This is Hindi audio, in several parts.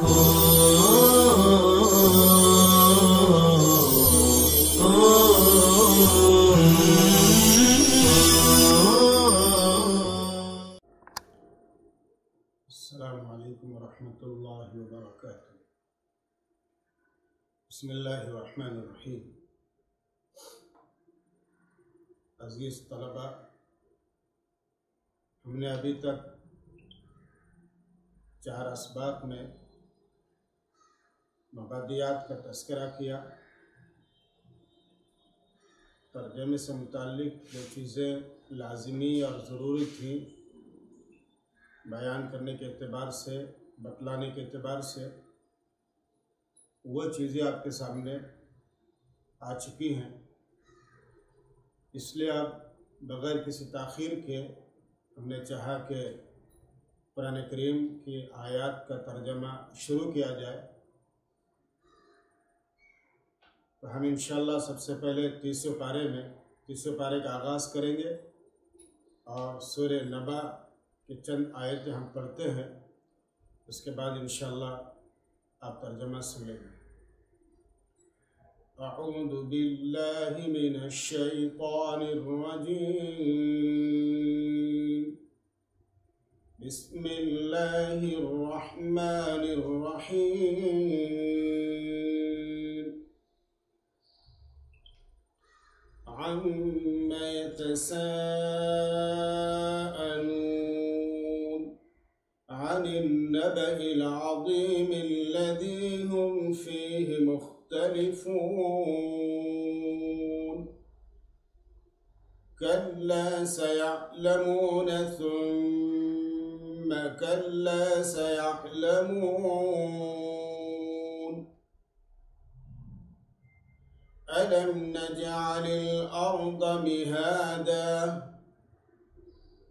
अस्सलामुअलैकुम वरहमतुल्लाहि वबरकातुहू। बिस्मिल्लाहिर्रहमानिर्रहीम। अज़ीज़ तलबा, हमने अभी तक 4 असबाक में मबादियात का तज़किरा किया। तर्जुमे से मुताल्लिक़ जो चीज़ें लाज़िमी और ज़रूरी थी बयान करने के एतबार से, बतलाने के एतबार से, वो चीज़ें आपके सामने आ चुकी हैं। इसलिए अब बग़ैर किसी ताख़ीर के हमने चाहा कि कुरान करीम की आयत का तर्जमा शुरू किया जाए। तो हम इंशाअल्लाह सबसे पहले 30वें पारे का आगाज़ करेंगे और सूरह नबा कि चंद आयतें हम पढ़ते हैं, उसके बाद इंशाअल्लाह आप तर्जुमा सुनेंगे। अऊज़ु बिल्लाहि मिनश शैतानिर रजीम। बिस्मिल्लाहिर रहमानिर रहीम। अम्मा यतसाअलून अनिन नबइल अज़ीम अल्लज़ी हुम फ़ीहि मुख़्तलिफ़ून। कल्ला सयअलमून सुम्मा कल्ला सयअलमून। अलम नजअलिल अर्ज़ मिहादा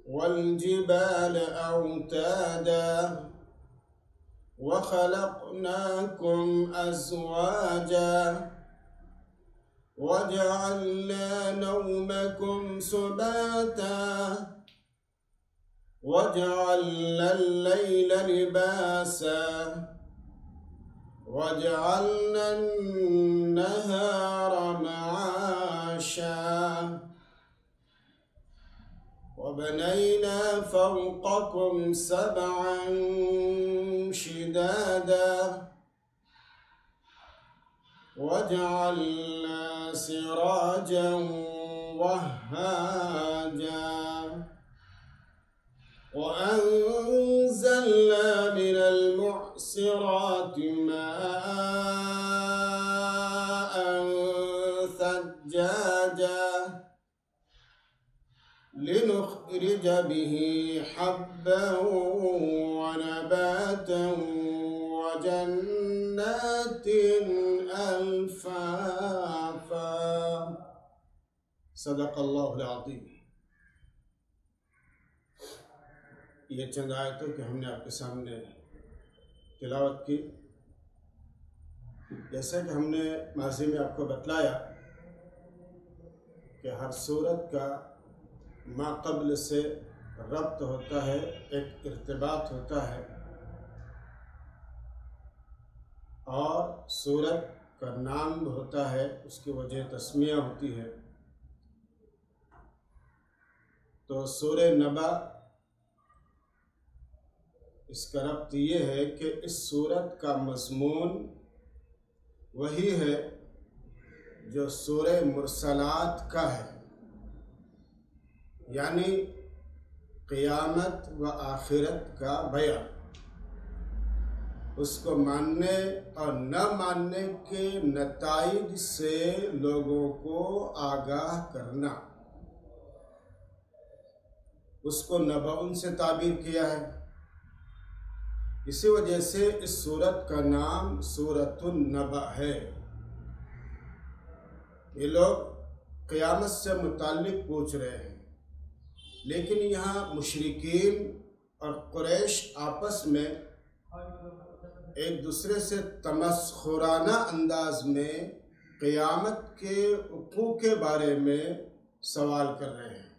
वल्जिबाल औतादा वखलक़नाकुम अज़वाजा वजअलना नौमकुम सुबाता वजअलना अल-लैला लिबासा वजअलना अन-नहारा मआशा वबनैना फ़ौक़कुम सबअन शिदादा वजअलना सिराजन वह्हाजा वअंज़लना मिनल मुअस्सिराति माअन सज्जाजा लिनुख़रिज बिही हब्बन व नबातन व जन्नातिन अल्फ़ाफ़ा। सदक़ल्लाहुल अज़ीम। ये चंद आयतों कि हमने आपके सामने तिलावत की। जैसा कि हमने माज़ी में आपको बतलाया कि हर सूरत का माक़ब्ल से रब्त होता है, एक इर्तिबात होता है, और सूरत का नाम होता है, उसकी वजह तस्मिया होती है। तो सूरह नबा, इसका रब्त ये है कि इस सूरत का मज़मून वही है जो सूरह मुरसलात का है, यानी क़ियामत व आखिरत का बयान, उसको मानने और न मानने के नताइज से लोगों को आगाह करना, उसको नबउन से ताबीर किया है। इसी वजह से इस सूरत का नाम सूरतुन नबा है। ये लोग क़यामत से मुताल्लिक़ पूछ रहे हैं, लेकिन यहाँ मुशरिकीन और कुरैश आपस में एक दूसरे से तमस्खुराना अंदाज में क़यामत के वक़ूअ के बारे में सवाल कर रहे हैं।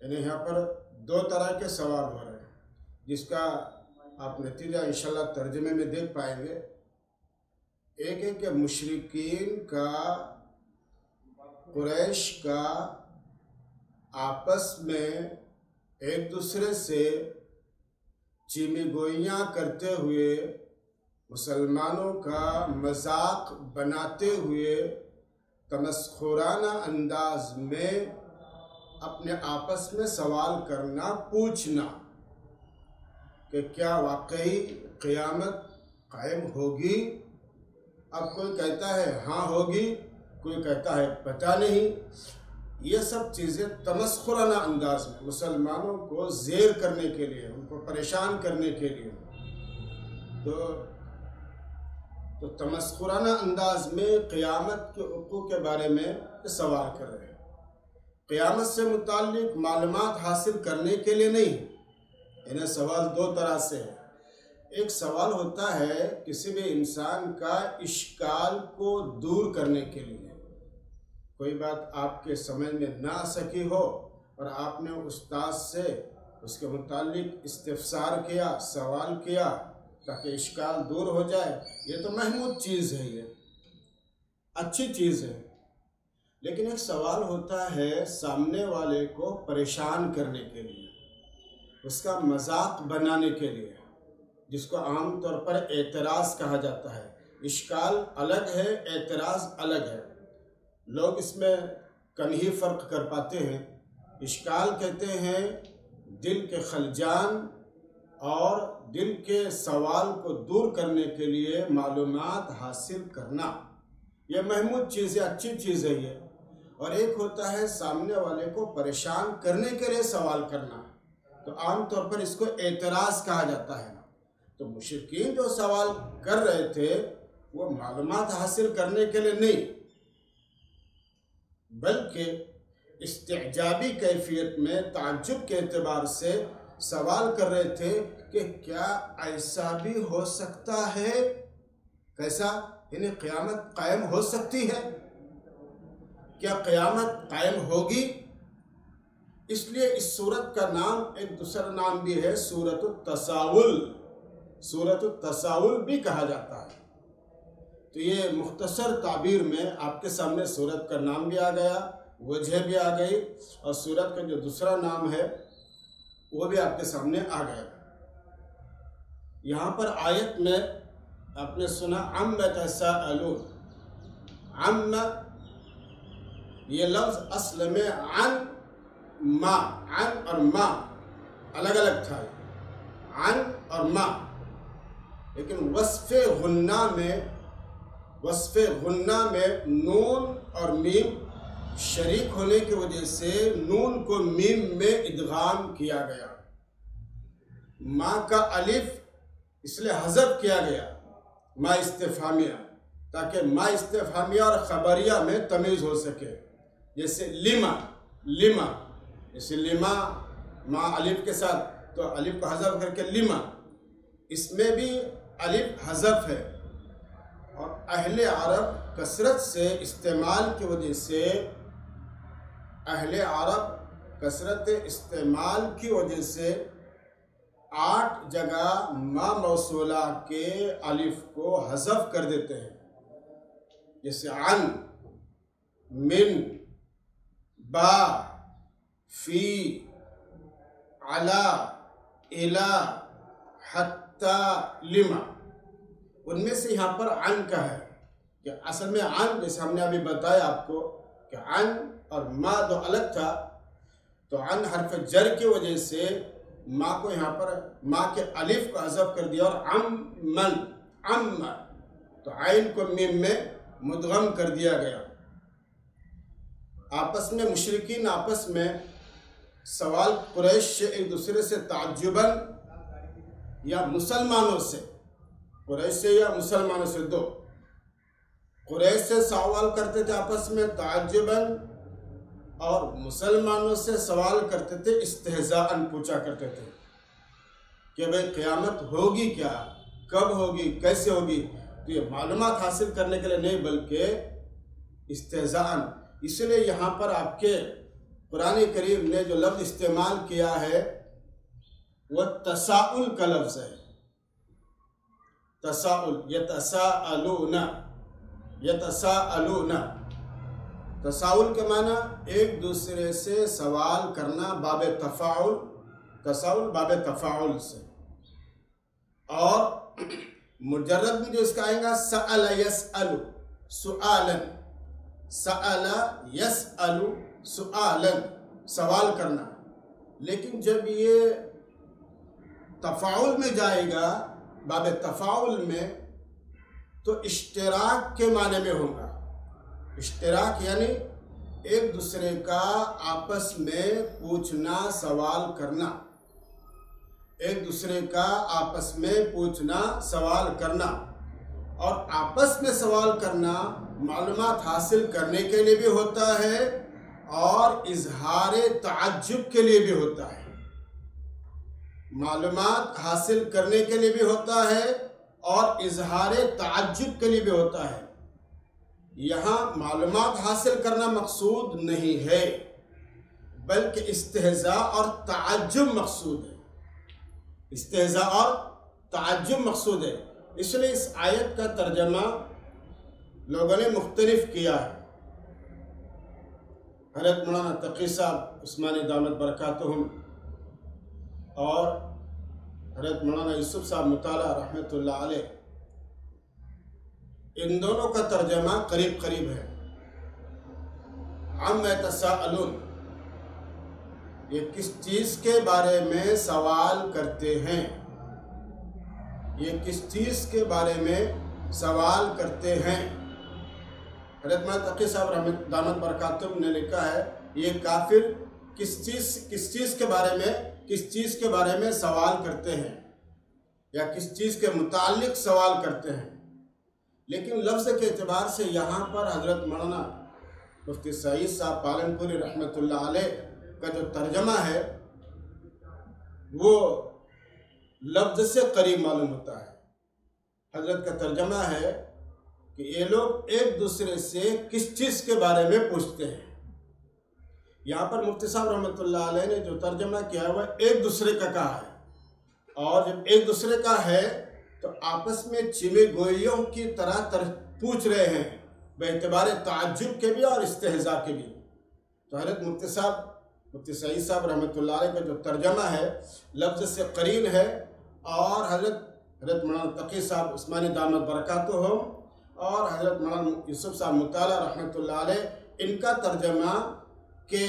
यानी यहाँ पर 2 तरह के सवाल हो रहे हैं, जिसका आप नतीजा इंशाल्लाह तर्जुमे में देख पाएंगे। एक है कि मुशरिकीन का, कुरैश का आपस में एक दूसरे से चीमीगोइयाँ करते हुए, मुसलमानों का मजाक बनाते हुए, तमस्खुराना अंदाज में अपने आपस में सवाल करना, पूछना कि क्या वाकई क़यामत कायम होगी। अब कोई कहता है हाँ होगी, कोई कहता है पता नहीं। ये सब चीज़ें तमस्खुराना अंदाज में मुसलमानों को ज़ेर करने के लिए, उनको परेशान करने के लिए, तो तमस्खुराना अंदाज में क़यामत के वक़ूअ के बारे में सवाल कर रहे हैं। क़यामत से मुताल्लिक़ मालूमात हासिल करने के लिए नहीं। इन्हें सवाल दो तरह से है। एक सवाल होता है किसी भी इंसान का इश्काल को दूर करने के लिए, कोई बात आपके समझ में ना आ सकी हो और आपने उस्ताद से उसके मुताल्लिक़ इस्तिफ़सार किया, सवाल किया ताकि इश्काल दूर हो जाए। ये तो महमूद चीज़ है, ये अच्छी चीज़ है। लेकिन एक सवाल होता है सामने वाले को परेशान करने के लिए, उसका मजाक बनाने के लिए, जिसको आम तौर पर एतराज़ कहा जाता है। इश्काल अलग है, एतराज़ अलग है। लोग इसमें कम ही फ़र्क कर पाते हैं। इश्काल कहते हैं दिल के खलजान और दिल के सवाल को दूर करने के लिए मालूमात हासिल करना। यह महमूद चीज़ है, अच्छी चीज़ है ये। और एक होता है सामने वाले को परेशान करने के लिए सवाल करना, तो आम तौर पर इसको एतराज़ कहा जाता है। तो मुशरिकीन जो सवाल कर रहे थे वो मालूमात हासिल करने के लिए नहीं, बल्कि इस्तिजाबी कैफियत में ताज्जुब के एतबार से सवाल कर रहे थे कि क्या ऐसा भी हो सकता है। कैसा? यानी क़यामत कायम हो सकती है, क्या क़यामत कायम होगी। इसलिए इस सूरत का नाम एक दूसरा नाम भी है, सूरतुत तसाउल। सूरतुत तसाउल भी कहा जाता है। तो ये मुख्तसर ताबीर में आपके सामने सूरत का नाम भी आ गया, वजह भी आ गई, और सूरत का जो दूसरा नाम है वो भी आपके सामने आ गया। यहाँ पर आयत में आपने सुना अम्मा तसाअलून। अम्मा ये लफ्ज़ असल में अन मा, अन और मा अलग अलग था, अन और मा। लेकिन वस्फ़े गुन्ना में नून और मीम शरीक होने की वजह से नून को मीम में इदगाम किया गया। माँ का अलिफ इसलिए हज़फ किया गया, माँ इस्तिफ़हामिया, ताकि माँ इस्तिफ़हामिया और ख़बरिया में तमीज़ हो सके। जैसे लिमा, जैसे लिमा माँ अलिफ के साथ, तो अलिफ को हज़फ करके लिमा, इसमें भी अलिफ हज़फ है। और अहले अरब कसरत से इस्तेमाल की वजह से, अहले अरब कसरत इस्तेमाल की वजह से 8 जगह मा मौसूला के अलिफ को हज़फ कर देते हैं। जैसे अन, मिन, बा, फी, अला, इला, हत्ता, लिमा। उनमें से यहाँ पर अन का है कि असल में अन, जैसे हमने अभी बताया आपको कि अन और मा दो अलग था, तो अन हर्फ जर की वजह से माँ को यहाँ पर माँ के अलिफ को हज़फ कर दिया और अम्मन, तो आइन को मीम में मुदगम कर दिया गया। आपस में मुशरिकीन आपस में सवाल कुरैश से एक दूसरे से ताज्जुबन या मुसलमानों से, कुरैश से या मुसलमानों से, दो कुरैश से सवाल करते थे आपस में ताज्जुबन, और मुसलमानों से सवाल करते थे इस्तेहज़ाअन, पूछा करते थे कि भाई क़यामत होगी क्या, कब होगी, कैसे होगी। तो ये मालूमात हासिल करने के लिए नहीं, बल्कि इस्तेहज़ाअन। इसलिए यहाँ पर आपके कुरान करीम ने जो लफ्ज़ इस्तेमाल किया है वह तसाउल का लफ्ज़ है। तसाउल, यतसाअलूना, यतसाअलूना। तसाउल के माना एक दूसरे से सवाल करना, बाब तफाउल, तसाउल बाब तफाउल से। और मुजर्रद में जो इसका आएगा सअल यसअलु सुआलन, सअल यसअलु सुआलन, सवाल करना। लेकिन जब ये तफाउल में जाएगा, बाब तफाउल में, तो इश्तिराक के माने में होगा। इश्तिराक यानी एक दूसरे का आपस में पूछना, सवाल करना, एक दूसरे का आपस में पूछना, सवाल करना। और आपस में सवाल करना मालूमात हासिल करने के लिए भी होता है और इजहार ताज्जुब के लिए भी होता है। मालूमात हासिल करने के लिए भी होता है और इजहार ताज्जुब के लिए भी होता है। यहाँ मालूमात हासिल करना मकसूद नहीं है, बल्कि इस्तेहज़ा और ताज्जुब मकसूद है। इस्तेहज़ा और ताज्जुब मकसूद है। इसलिए इस आयत का तर्जमा लोगों ने मुख्तलिफ किया है। हज़रत मौलाना तक़ी साहब उस्मानी दामत बरकातुहुम और हज़रत मौलाना यूसुफ साहब मुताला रहमतुल्लाह अलैह, इन दोनों का तर्जमा करीब करीब है। अम्मा यतसाअलून, ये किस चीज़ के बारे में सवाल करते हैं, ये किस चीज़ के बारे में सवाल करते हैं। हज़रत मौलाना तक़ी साहब रहमत दामत बरकातुहुम ने लिखा है, ये काफिर किस चीज़ के बारे में सवाल करते हैं या किस चीज़ के मुतालिक सवाल करते हैं। लेकिन लफ्ज़ के एतबार से यहाँ पर हज़रत मौलाना मुफ्ती सईद साहब पालनपुरी रहमतुल्लाह अलैह का जो तर्जमा है वो लफ्ज़ से करीब मालूम होता है। हज़रत का तर्जमा है कि ये लोग एक दूसरे से किस चीज़ के बारे में पूछते हैं। यहाँ पर मुफ्ती साहब रहमतुल्लाह अलैह ने जो तर्जमा किया है वह एक दूसरे का कहा है, और जब एक दूसरे का है तो आपस में चिमे गोइयों की तरह पूछ रहे हैं, बेतबार ताज्जुब के भी और इस्तेहज़ा के भी। तो हज़रत मुफ्ती सईद साहब रहमतुल्लाह अलैह का जो तर्जमा है लफ्ज़ से करीन है, और हज़रत मौलाना तक़ी साहब उस्मानी दामत बरकातुहुम और हज़रत मौलाना यूसुफ साहब मुताला रहमतुल्लाह अलैह, इनका तर्जमा के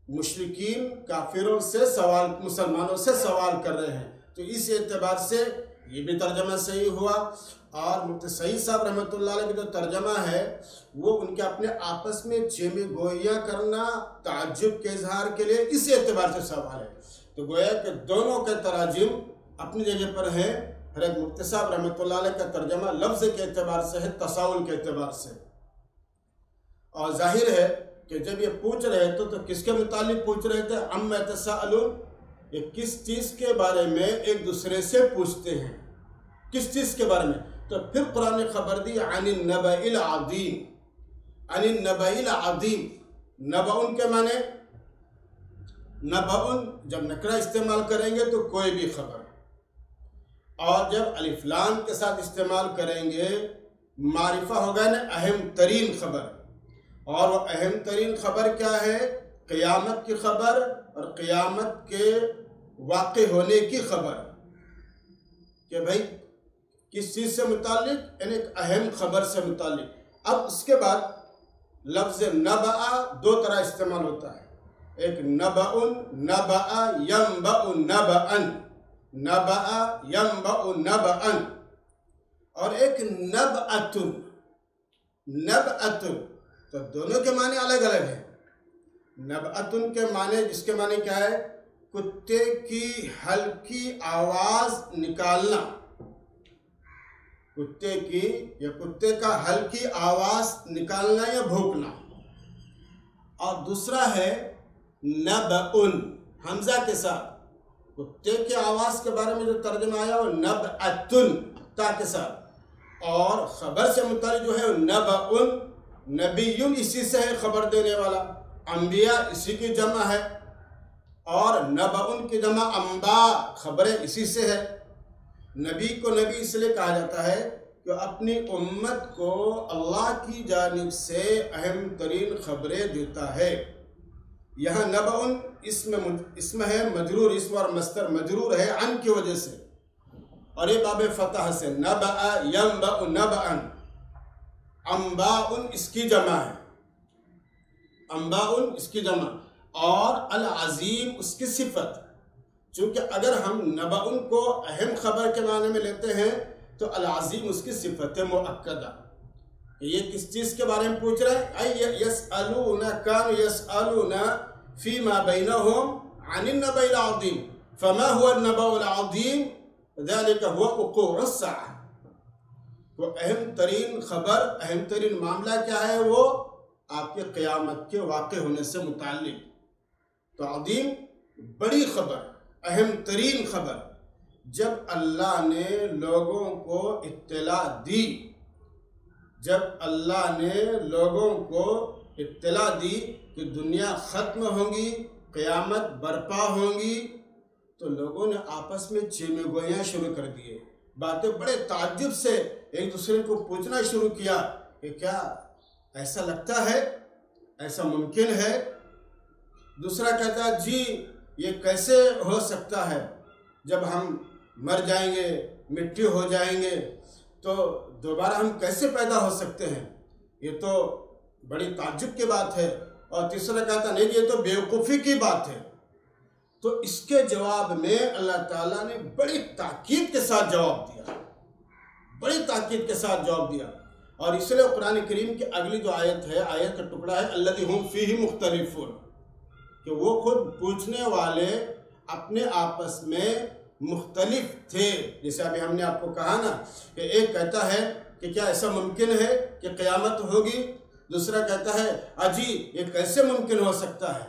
मुशरिकीन काफिरों से सवाल, मुसलमानों से सवाल कर रहे हैं। तो इस एतबार से ये भी तर्जमा सही हुआ। और मुफ्ती सईद साहब रहमतुल्लाह अलैह का जो तर्जमा है वो उनके अपने आपस में चेमे गोइयाँ करना, ताज्जुब के इजहार के लिए, इस एतबार से सवाल है। तो गोया के दोनों के तराजिम अपनी जगह पर है। हज़रत मुफ्ती साहब रहमतुल्लाह अलैह का तर्जमा लफ्ज़ के एतबार से है, तसाउल के एतबार से। और जाहिर है कि जब ये पूछ रहे थे तो किसके मुतालिक पूछ रहे थे, अम्मा यतसाअलून, ये किस चीज़ के बारे में एक दूसरे से पूछते हैं, किस चीज़ के बारे में। तो फिर कुरान ने खबर दी अनिन नबइल अज़ीम, अनिन नबइल अज़ीम। नबउन के माने, नबउन जब नकरा इस्तेमाल करेंगे तो कोई भी खबर, और जब अलिफ लाम के साथ इस्तेमाल करेंगे मारिफा होगा ना अहम तरीन खबर। और वो अहम तरीन खबर क्या है, क़यामत की खबर और क़यामत के वाक़े होने की खबर, कि भाई किस चीज़ से मुतालिक, यानी एक अहम खबर से मुतालिक। अब उसके बाद लफ्ज़ नबअ दो तरह इस्तेमाल होता है, एक नबउन, नबअ यंबअ नबअन, नबअ यंबअ नबअन, और एक नबअतुन, नबअतुन। तो दोनों के माने अलग अलग है। नबअतुन के माने, जिसके माने क्या है, कुत्ते की हल्की आवाज़ निकालना, कुत्ते की या कुत्ते का हल्की आवाज़ निकालना या भौंकना। और दूसरा है नबउन, हमजा के साथ, कुत्ते की आवाज़ के बारे में जो तर्जुमा आया वो नबअतुन ता के साथ, और ख़बर से मुताल्लिक़ जो है नबउन, नबीयुन इसी से है खबर देने वाला, अंबिया इसी की जमा है, और नबउन की जमा अंबा, खबरें इसी से है। नबी को नबी इसलिए कहा जाता है कि अपनी उम्मत को अल्लाह की जानिब से अहम तरीन खबरें देता है। यहाँ नबउन इसम है मजरूर, इसम और मस्तर मजरूर है अन की वजह से, और ये बाब फतह से नबअ यंबअ नबअन। अंबाउन इसकी जमा है, अंबाउन इसकी जमा, और अल अजीम उसकी सिफत। चूँकि अगर हम नबउन को अहम खबर के माने में लेते हैं तो अल अजीम उसकी सिफत है मुअक्कदा। ये किस चीज़ के बारे में पूछ रहे हैं? अय यसअलूना कान यसअलूना फीमा बैनहुम अनिन नबइल अज़ीम फमा हुवा नबउल अज़ीम ज़ालिका हुवा वक़ूउस साअह। वो अहम तरीन खबर, अहम तरीन मामला क्या है? वो आपके क़यामत के वाक़े होने से मुताल्लिक़। तो अज़ीम बड़ी खबर, अहम तरीन खबर। जब अल्लाह ने लोगों को इत्तला दी, जब अल्लाह ने लोगों को इत्तला दी कि दुनिया ख़त्म होगी, क़यामत बर्पा होगी, तो लोगों ने आपस में चेमेगोइयाँ शुरू कर दिए। बातें बड़े ताज्जुब से एक दूसरे को पूछना शुरू किया कि क्या ऐसा लगता है, ऐसा मुमकिन है? दूसरा कहता जी ये कैसे हो सकता है, जब हम मर जाएंगे, मिट्टी हो जाएंगे, तो दोबारा हम कैसे पैदा हो सकते हैं? ये तो बड़ी ताज्जुब की बात है। और तीसरा कहता नहीं ये तो बेवकूफ़ी की बात है। तो इसके जवाब में अल्लाह ताला ने बड़ी ताकीद के साथ जवाब दिया, बड़ी ताकीद के साथ जवाब दिया। और इसलिए कुरान करीम की अगली जो आयत है, आयत का टुकड़ा है अल्लज़ी हुम फ़ीही मुख्तलिफ़ून, कि वो खुद पूछने वाले अपने आपस में मुख्तलिफ थे। जैसे अभी हमने आपको कहा ना कि एक कहता है कि क्या ऐसा मुमकिन है कि क़यामत होगी, दूसरा कहता है अजी ये कैसे मुमकिन हो सकता है,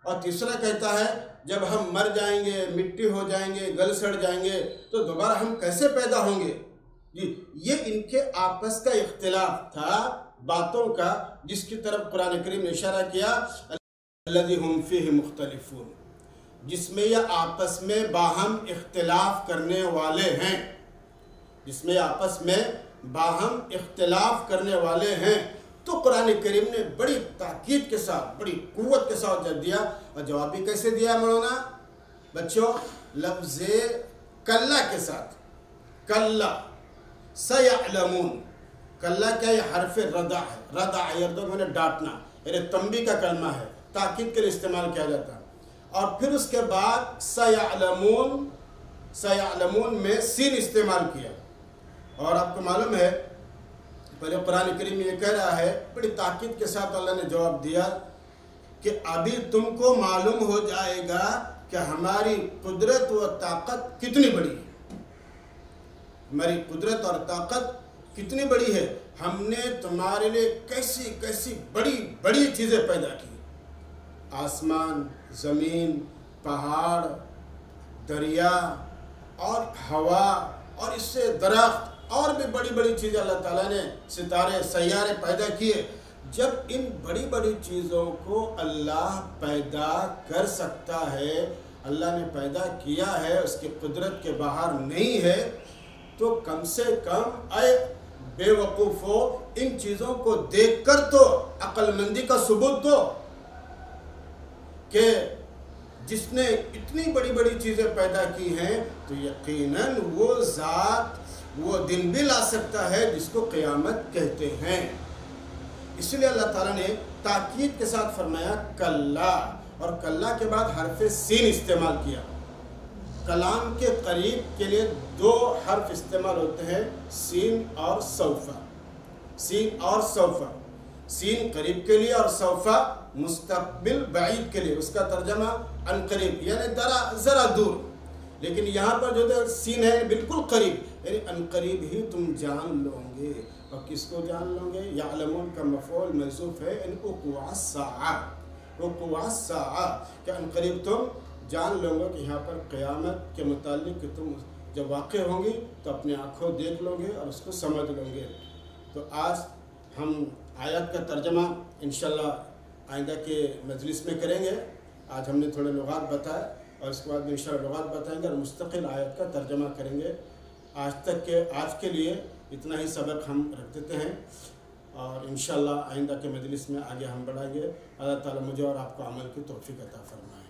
और तीसरा कहता है जब हम मर जाएंगे, मिट्टी हो जाएंगे, गल सड़ जाएंगे, तो दोबारा हम कैसे पैदा होंगे। जी, ये इनके आपस का इख्तिलाफ था बातों का, जिसकी तरफ कुरान करीम ने इशारा किया अल्लज़ी हुम फ़ीही मुख्तलिफ़ून, जिसमें यह आपस में बाहम इख्तिलाफ करने वाले हैं, जिसमें आपस में बाहम इख्तिलाफ करने वाले हैं। तो कुरान करीम ने बड़ी ताकीद के साथ, बड़ी कुव्वत के साथ जवाब दिया। और जवाब भी कैसे दिया मौलाना बच्चों? लफ्ज़े कल्ला के साथ, कल्ला सयअलमून। कल्ला क्या है? हरफ रदा है, रदा यर्दो मैंने डांटना, अरे तंबी का कलमा है, ताकीद के लिए इस्तेमाल किया जाता है। और फिर उसके बाद सयअलमून, सयअलमून में सीन इस्तेमाल किया। और आपको मालूम है पहले कुरान करीम में ये कह रहा है, बड़ी ताकीद के साथ अल्लाह ने जवाब दिया कि अभी तुमको मालूम हो जाएगा कि हमारी कुदरत व ताकत कितनी बड़ी है, हमारी कुदरत और ताकत कितनी बड़ी है। हमने तुम्हारे लिए कैसी कैसी बड़ी बड़ी चीज़ें पैदा की, आसमान, ज़मीन, पहाड़, दरिया और हवा, और इससे दरख्त, और भी बड़ी बड़ी चीज़ें अल्लाह ताला ने, सितारे, सैयारे पैदा किए। जब इन बड़ी बड़ी चीज़ों को अल्लाह पैदा कर सकता है, अल्लाह ने पैदा किया है, उसकी कुदरत के बाहर नहीं है, तो कम से कम अय बेवकूफ़ो इन चीज़ों को देखकर तो अक्लमंदी का सबूत दो कि जिसने इतनी बड़ी बड़ी चीज़ें पैदा की हैं, तो यकीनन वो ज़ात वो दिन भी ला सकता है जिसको क़यामत कहते हैं। इसलिए अल्लाह ताला ने ताकीद के साथ फरमाया कल्ला, और कल्ला के बाद हरफ सीन इस्तेमाल किया। कलाम के करीब के लिए दो हर्फ इस्तेमाल होते हैं, सीन और सौफा, सीन और सौफा। सीन करीब के लिए और सौफा मुस्तक़बिल बाईद के लिए, उसका तर्जमा अनकरीब यानी ज़रा दूर। लेकिन यहाँ पर जो सीन है बिल्कुल करीब, यानी अनकरीब ही तुम जान लोगे। और किसको जान लोगे? यालमून का मफ़ऊल मज़ूफ़ है, वक़ूअस साअह, वक़ूअस साअह, कि अनकरीब तुम जान लोगे कि यहाँ पर क़यामत के मुतालिक कि तुम जब वाक़ होंगी तो अपनी आँखों देख लोगे और उसको समझ लोगे। तो आज हम आयत का तर्जमा इंशाअल्लाह आइंदा के मजलिस में करेंगे। आज हमने थोड़े लुगात बताए और इसके बाद इंशाअल्लाह लुगात बताएंगे और मुस्तकिल आयत का तर्जमा करेंगे। आज के लिए इतना ही सबक हम रख देते हैं और इंशाअल्लाह आइंदा के मजलिस में आगे हम बढ़ाएंगे। अल्लाह ताला मुझे और आपको अमल की तौफीक अता फरमाए।